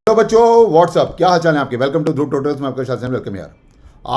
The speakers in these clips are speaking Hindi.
हेलो बच्चों, व्हाट्सअप, क्या हाल चाल है आपके। वेलकम टू ध्रुव ट्यूटोरियल्स में आपका शासन वेलकम यार।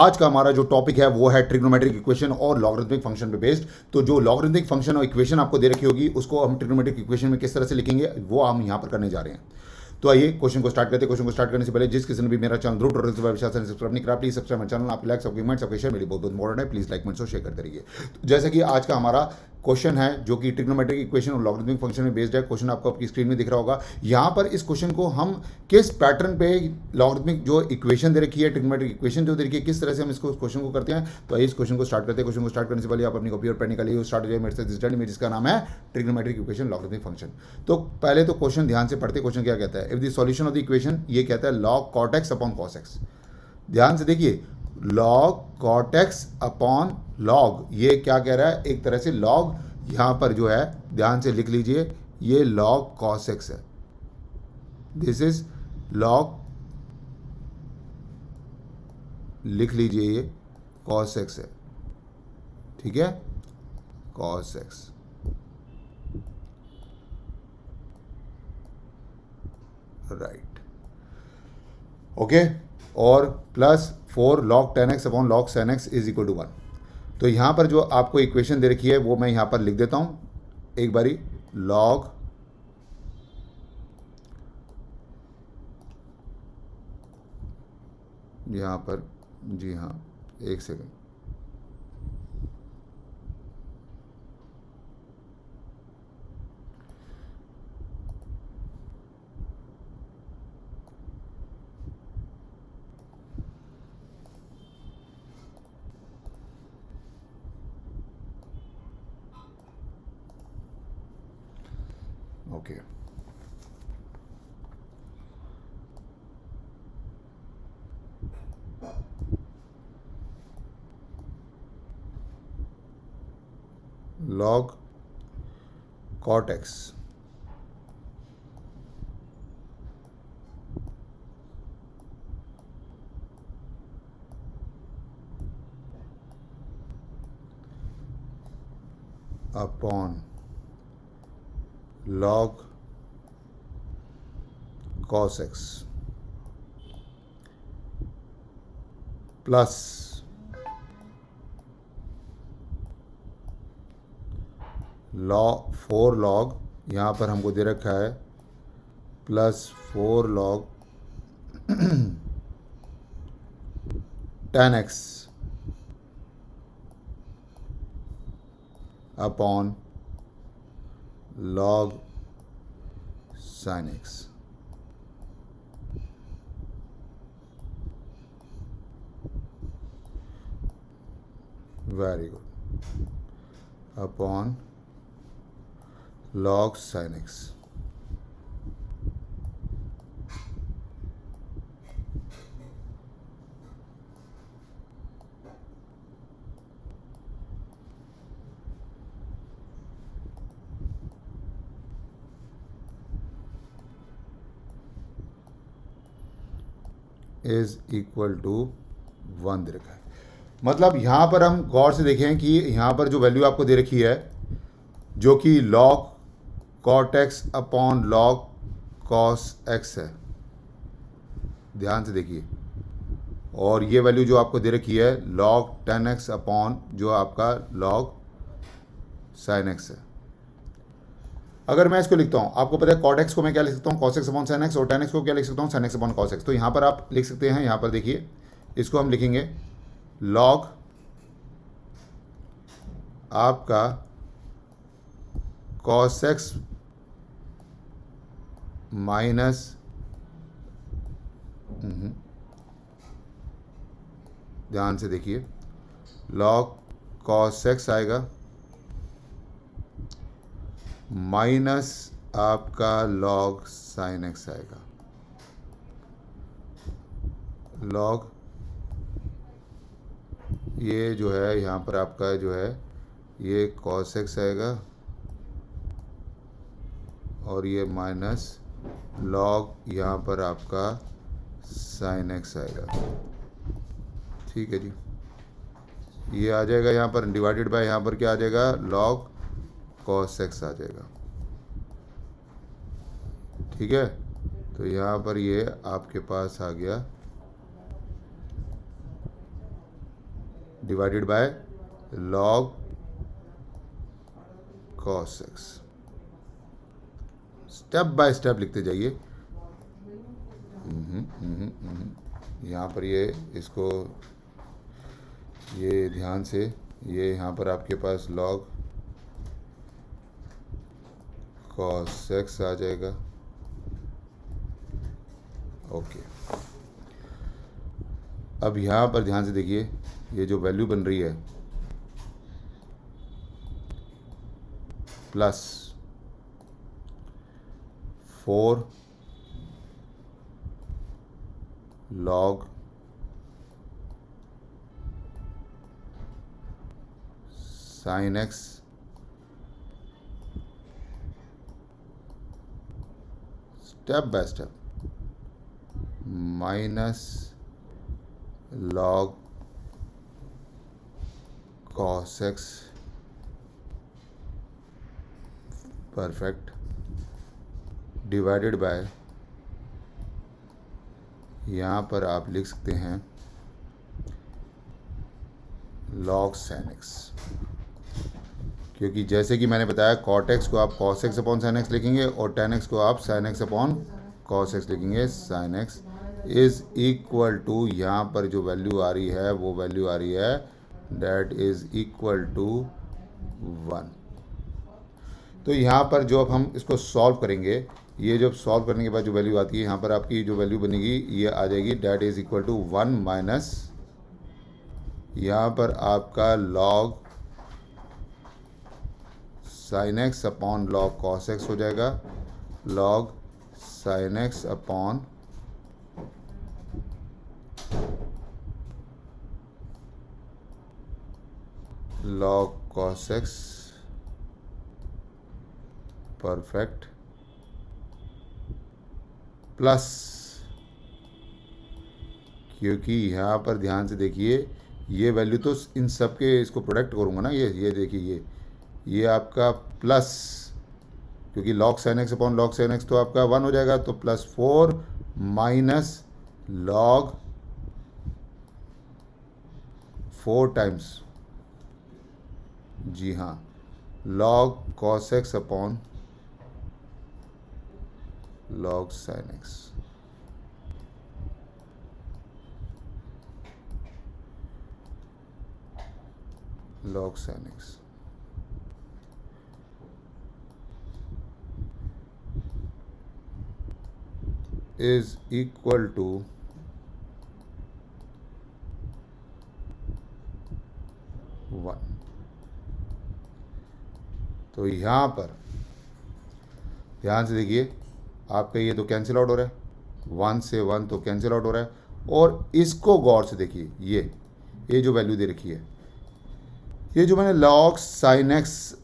आज का हमारा जो टॉपिक है वो है ट्रिग्नोमेट्रिक इक्वेशन और लॉगरिथमिक फंक्शन पे बेस्ड। तो जो लॉगरिथमिक फंक्शन और इक्वेशन आपको दे रखी होगी उसको हम ट्रिग्नोमेट्रिक इक्वेशन में किस तरह से लिखेंगे वो हम यहाँ पर करने जा रहे हैं। तो आइए क्वेश्चन को स्टार्ट करते हैं। क्वेश्चन को स्टार्ट करने से पहले जिस किसी ने भी मेरा चैनल ध्रुव ट्यूटोरियल्स सब्सक्राइब नहीं करा, प्लीज सब्सक्राइब चैनल। आपके लाइक, आपके कमेंट्स, आपके शेयर मेरी बहुत बहुत इंपॉर्टेंट है। प्लीज लाइक, कमेंट्स और शेयर करते रहिए। तो जैसे कि आज का हमारा क्वेश्चन है जो कि ट्रिग्नोमेट्रिक इक्वेशन और लॉगरिथमिक फंक्शन में बेस्ड है। क्वेश्चन आपको आपकी स्क्रीन में दिख रहा होगा। यहाँ पर इस क्वेश्चन को हम किस पैटर्न पे लॉगरिथमिक जो इक्वेशन दे रखी है, ट्रिग्नोमेट्रिक इक्वेशन जो दे रखी है, किस तरह से हम इसको क्वेश्चन को करते हैं। तो आइए इस क्वेश्चन को स्टार्ट करते हैं। क्वेश्चन को स्टार्ट करने से पहले आप अपनी कॉपी और पेन निकालिए। स्टार्ट हो जाए मेरे से दिस स्टडी में, जिसका नाम है ट्रिग्नोमेट्रिक इक्वेशन लॉगरिथमिक फंक्शन। तो पहले तो क्वेश्चन ध्यान से पढ़ते। क्वेश्चन क्या कहता है, if the solution of the equation, ये कहता है log cot x upon cos x. ध्यान से देखिए, log cot x upon log, ये क्या कह रहा है, एक तरह से लॉग यहां पर जो है ध्यान से लिख लीजिए, ये लॉग कॉस एक्स है। दिस इज लॉग, लिख लीजिए ये कॉस एक्स है, ठीक है, कॉस एक्स। Right, okay. और plus 4 log ten x upon log sin x is equal to 1। तो यहाँ पर जो आपको इक्वेशन दे रखी है वो मैं यहाँ पर लिख देता हूँ एक बारी। लॉग यहाँ पर, जी हाँ, एक second, okay. Log cot x upon log cos x plus log 4 log, यहाँ पर हमको दे रखा है plus 4 log ten x upon log sine x. Very good, upon log sin x। Is equal to 1 दे रखा है। मतलब यहां पर हम गौर से देखें कि यहां पर जो वैल्यू आपको दे रखी है जो कि log cot x upon log cos x है, ध्यान से देखिए। और ये वैल्यू जो आपको दे रखी है log टेन एक्स अपॉन जो आपका log साइन एक्स है। अगर मैं इसको लिखता हूँ, आपको पता है कॉट एक्स को मैं क्या लिख सकता हूँ, cos x upon sine x, और टेन एक्स को क्या लिख सकता हूँ, sine x upon cos x. तो यहाँ पर आप लिख सकते हैं, यहाँ पर देखिए, इसको हम लिखेंगे log आपका कॉस एक्स माइनस ध्यान से देखिए, log कॉस एक्स आएगा माइनस आपका log साइन एक्स आएगा। log ये जो है यहाँ पर आपका जो है ये cos x आएगा और ये माइनस log यहाँ पर आपका sin x आएगा। ठीक है जी, ये आ जाएगा यहाँ पर डिवाइडेड बाय, यहाँ पर क्या आ जाएगा, log cos x आ जाएगा। ठीक है, तो यहाँ पर ये आपके पास आ गया divided by log cos x। Step by step लिखते जाइए। यहाँ पर ये इसको ये ध्यान से, ये यहाँ पर आपके पास log cos x आ जाएगा। ओके, अब यहाँ पर ध्यान से देखिए, ये जो वैल्यू बन रही है plus 4 log sin x step by step minus log cos x perfect divided by, यहाँ पर आप लिख सकते हैं log sin x, क्योंकि जैसे कि मैंने बताया cot x को आप cos x upon sin x लिखेंगे और tan x को आप sin x upon cos x लिखेंगे। sin x is equal to, यहाँ पर जो वैल्यू आ रही है वो वैल्यू आ रही है दैट इज़ इक्वल टू 1। तो यहाँ पर जो अब हम इसको सॉल्व करेंगे, ये जब सॉल्व करने के बाद जो वैल्यू आती है, यहाँ पर आपकी जो वैल्यू बनेगी ये आ जाएगी that is equal to 1 minus, यहाँ पर आपका log sin x upon log cos x हो जाएगा। log sin x upon log cos x perfect plus, क्योंकि यहाँ पर ध्यान से देखिए ये वैल्यू तो इन सब के इसको प्रोडक्ट करूँगा ना, ये देखिए ये आपका प्लस, क्योंकि log sin x upon log sin x तो आपका 1 हो जाएगा, तो प्लस 4 माइनस log 4 टाइम्स, जी हाँ, log cos x upon log sin x। log sin x is equal to 1। तो यहाँ पर ध्यान से देखिए, आपका ये तो कैंसिल आउट हो रहा है, 1 से 1 तो कैंसिल आउट हो रहा है, और इसको गौर से देखिए, ये जो वैल्यू दे रखी है, ये जो मैंने log sin x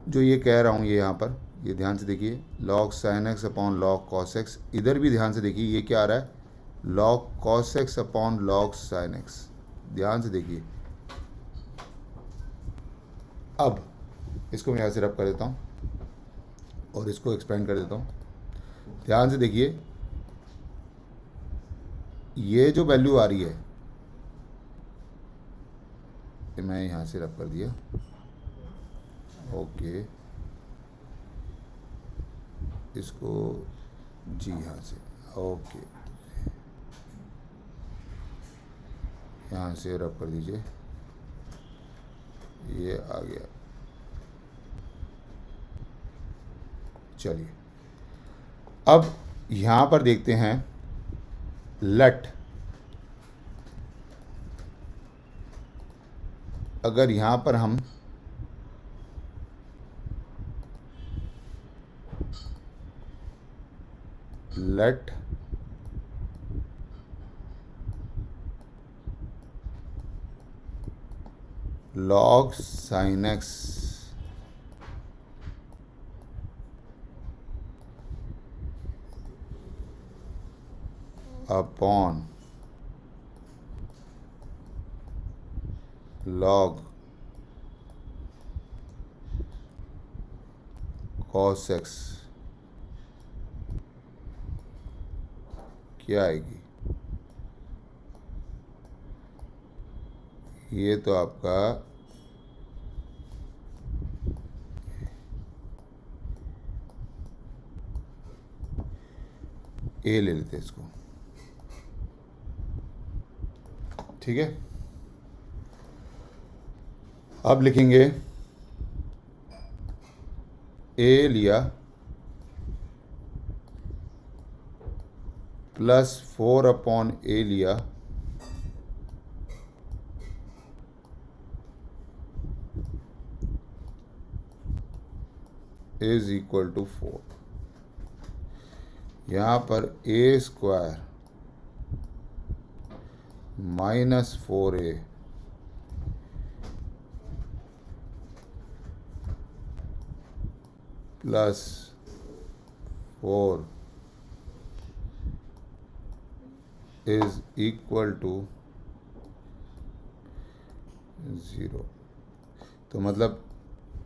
जो ये कह रहा हूँ, ये यहाँ पर ये ध्यान से देखिए, log sin x upon log cos x, इधर भी ध्यान से देखिए ये क्या आ रहा है, log cos x upon log sin x। ध्यान से देखिए, अब इसको मैं यहाँ से रब कर देता हूँ और इसको एक्सपेंड कर देता हूँ। ध्यान से देखिए, ये जो वैल्यू आ रही है, ये मैं यहाँ से रब कर दिया, ओके, इसको जी यहाँ से, ओके, यहाँ से रब कर दीजिए, ये आ गया। चलिए अब यहाँ पर देखते हैं लेट, अगर यहाँ पर हम let log sin x upon log cos x क्या आएगी? ये तो आपका ए ले लेते हैं इसको, ठीक है। अब लिखेंगे ए लिया प्लस 4/a लिया इज इक्वल टू 4। यहाँ पर a square -4a plus 4 is equal to 0। तो मतलब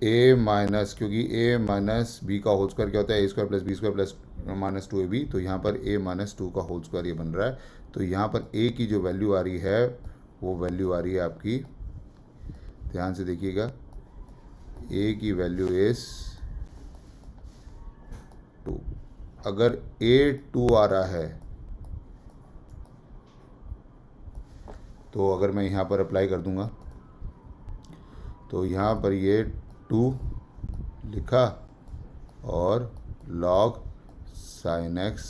a माइनस, क्योंकि a माइनस बी का होल स्क्वायर क्या होता है? a square plus b square plus -2ab। तो यहाँ पर a -2 का होल स्क्वायर ये बन रहा है। तो यहाँ पर a की जो वैल्यू आ रही है वो वैल्यू आ रही है आपकी, ध्यान से देखिएगा, a की वैल्यू इज 2। अगर a 2 आ रहा है तो अगर मैं यहाँ पर अप्लाई कर दूंगा तो यहाँ पर ये 2 लिखा और log sin x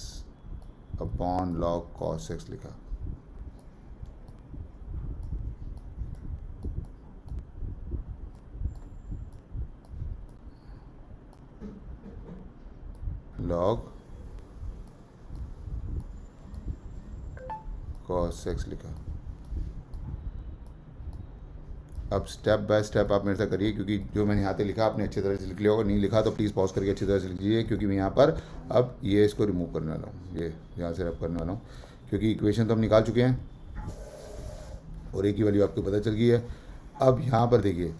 upon log cos x लिखा। log cos x लिखा। अब स्टेप बाय स्टेप आप मेरे से करिए, क्योंकि जो मैंने यहाँ पे लिखा आपने अच्छी तरह से लिख लिया होगा, नहीं लिखा तो प्लीज़ पॉज करके अच्छी तरह से लिख लीजिए, क्योंकि मैं यहाँ पर अब ये इसको रिमूव करने वाला हूँ, ये यहाँ से रब करने वाला हूँ, क्योंकि इक्वेशन तो हम निकाल चुके हैं और एक ही वैल्यू आपको पता चल गई है। अब यहाँ पर देखिए,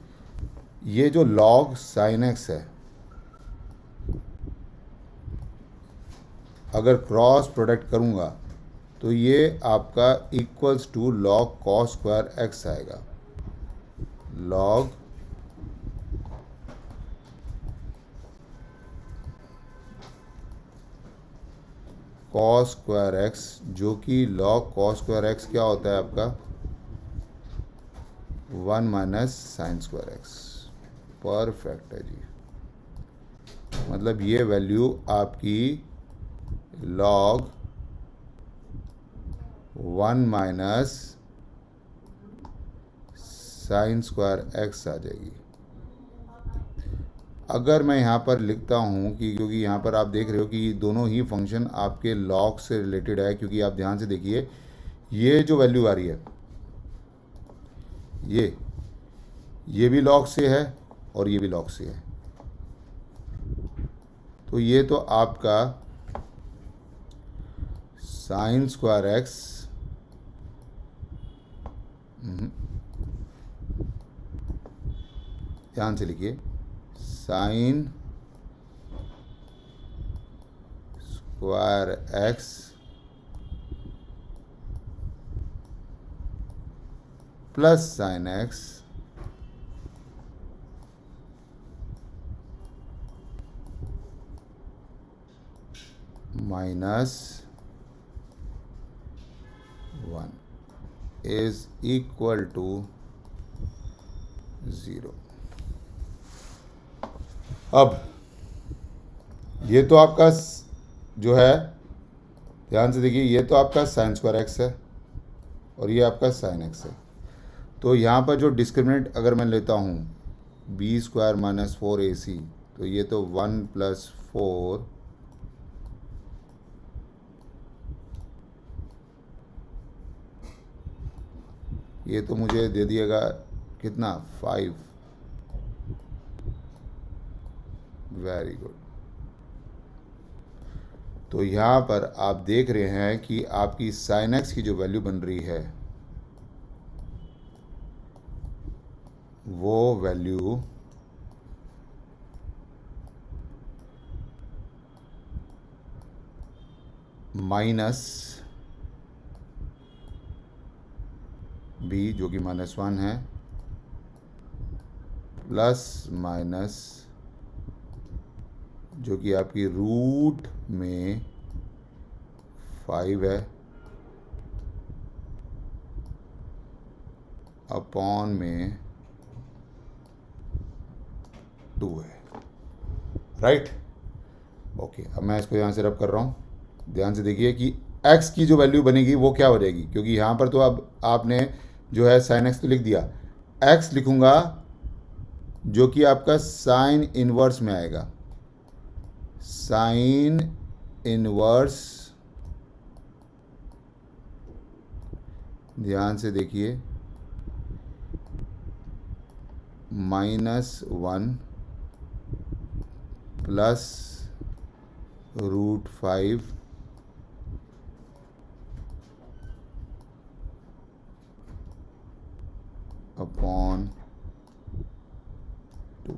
ये जो log sin x है, अगर क्रॉस प्रोडक्ट करूँगा तो ये आपका equals to log cos square x आएगा। log cos स्क्वायर x, जो कि log cos स्क्वायर x क्या होता है आपका? 1 minus sign square x। Perfect है जी। मतलब ये वैल्यू आपकी log 1 minus sign square x आ जाएगी। अगर मैं यहाँ पर लिखता हूँ कि, क्योंकि यहाँ पर आप देख रहे हो कि दोनों ही फंक्शन आपके log से रिलेटेड है, क्योंकि आप ध्यान से देखिए ये जो वैल्यू आ रही है ये भी log से है और ये भी log से है। तो ये तो आपका साइन स्क्वायर x ध्यान से लिखिए, sine square x plus sine x minus 1 is equal to 0। अब ये तो आपका जो है, ध्यान से देखिए, ये तो आपका साइन स्क्वायर x है और ये आपका साइन x है। तो यहाँ पर जो डिस्क्रिमिनेंट अगर मैं लेता हूँ b स्क्वायर माइनस 4ac, तो ये तो 1 प्लस 4 ये तो मुझे दे दिएगा कितना? 5। Very good. तो यहाँ पर आप देख रहे हैं कि आपकी साइन x की जो वैल्यू बन रही है वो वैल्यू माइनस बी जो कि -1 है प्लस माइनस जो कि आपकी रूट में 5 है अपॉन में 2 है, राइट। ओके, अब मैं इसको यहाँ से रब कर रहा हूँ। ध्यान से देखिए कि x की जो वैल्यू बनेगी वो क्या हो जाएगी, क्योंकि यहाँ पर तो अब आपने जो है sin x तो लिख दिया, x लिखूँगा जो कि आपका साइन इनवर्स में आएगा, साइन इनवर्स। ध्यान से देखिए, -1 प्लस √5 अपॉन 2।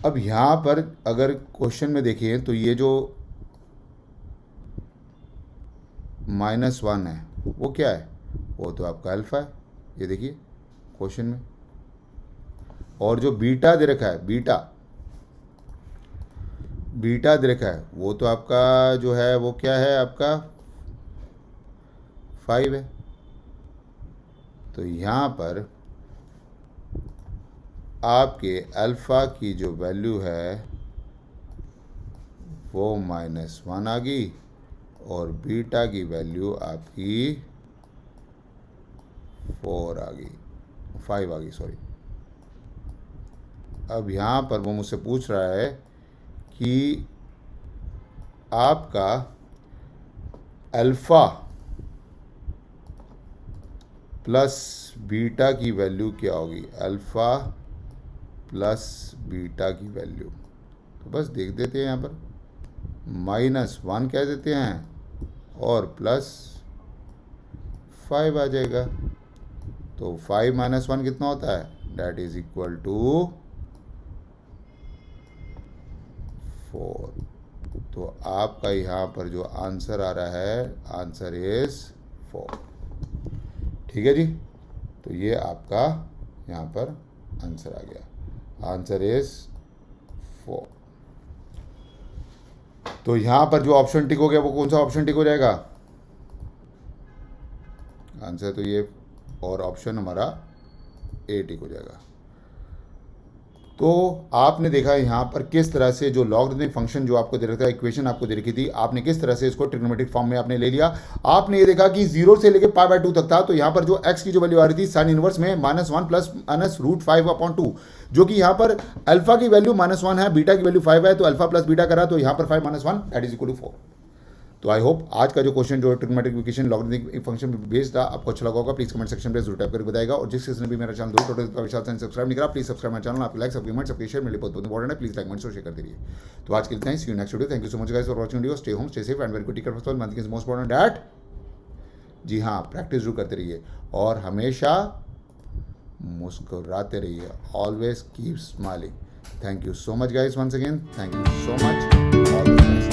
अब यहाँ पर अगर क्वेश्चन में देखिए तो ये जो -1 है वो क्या है, वो तो आपका अल्फा है, ये देखिए क्वेश्चन में। और जो बीटा दे रखा है, बीटा दे रखा है वो तो आपका जो है वो क्या है, आपका 5 है। तो यहाँ पर आपके अल्फ़ा की जो वैल्यू है वो -1 आ गई और बीटा की वैल्यू आपकी 4 आ गई, 5 आ गई, सॉरी। अब यहाँ पर वो मुझसे पूछ रहा है कि आपका अल्फ़ा प्लस बीटा की वैल्यू क्या होगी, अल्फ़ा प्लस बीटा की वैल्यू। तो बस देख देते हैं यहाँ पर, -1 कह देते हैं और +5 आ जाएगा। तो 5 - 1 कितना होता है, डेट इज इक्वल टू 4। तो आपका यहाँ पर जो आंसर आ रहा है, आंसर इज 4। ठीक है जी, तो ये आपका यहाँ पर आंसर आ गया, आंसर इज 4। तो यहाँ पर जो ऑप्शन टिक हो गया वो कौन सा ऑप्शन टिक हो जाएगा, आंसर तो ये, और ऑप्शन हमारा ए टिक हो जाएगा। तो आपने देखा यहाँ पर किस तरह से जो लॉगरिथमिक फंक्शन जो आपको दे रखा था, इक्वेशन आपको दे रखी थी, आपने किस तरह से इसको ट्रिग्नोमेट्रिक फॉर्म में आपने ले लिया। आपने ये देखा कि 0 से लेकर π/2 तक था, तो यहाँ पर जो x की जो वैल्यू आ रही थी साइन इनवर्स में -1 प्लस -√5/2, जो कि यहाँ पर अल्फा की वैल्यू -1 है, बीटा की वैल्यू 5 है, तो अल्फा प्लस बीटा करा तो यहाँ पर 5 - 1 दैट इज इक्वल टू 4। तो आई होप आज का जो क्वेश्चन जो ट्रिग्नोमेट्रिक इक्वेशन लॉगरिथमिक फंक्शन पे बेस्ड था आपको अच्छा लगा होगा। प्लीज कमेंट सेक्शन पे जरूर टाइप करके बताएगा। और जिस किसी ने भी मेरा चैनल दो टोटल विशाल सब्सक्राइब नहीं करा, प्लीज सब्सक्राइब माय चैनल। आपके लाइक, सबके कमेंट, सबके शेयर मेरे लिए बहुत बहुत इंपॉर्टेंट है। प्लीज लाइक, कमेंट और शेयर करते रहिए। तो आज के लिए see you next video. Thank you so much guys for watching video. Stay home, stay safe and very good. Take care for month is most important that, जी हाँ, प्रैक्टिस जरूर करते रहिए और हमेशा मुस्कुराते रहिए। Always keep smiling. Thank you so much guys, once again thank you so much. All the best.